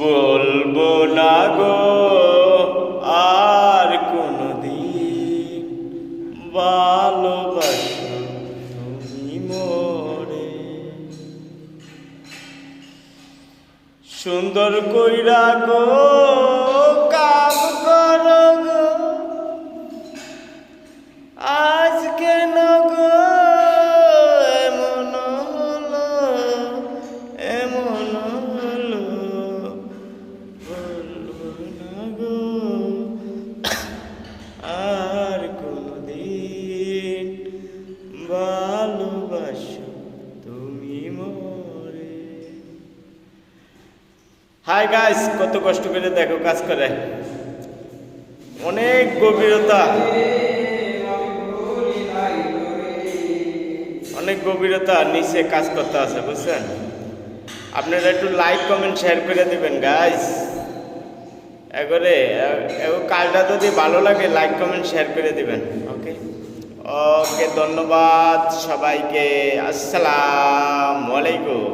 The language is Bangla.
বলবো না গো আর কোনদিন ভালোবাসো তুমি মোরে। সুন্দর কইরা গো কাম করো গো আজ কেন গো এমন হলো এমন হলো। বলবো না গো আর কোনদিন ভালোবাসো তুমি মোরে। হাই গাইস, কত কষ্ট করে দেখো কাজ করে, অনেক গভীরতা, অনেক গভীরতা নিচে কাজ করতে আছে, বুঝছেন? আপনারা একটু লাইক কমেন্ট শেয়ার করে দিবেন গাইস। এবারে কাজটা যদি ভালো লাগে লাইক কমেন্ট শেয়ার করে দিবেন। ওকে ওকে, ধন্যবাদ সবাইকে। আসসালামু আলাইকুম।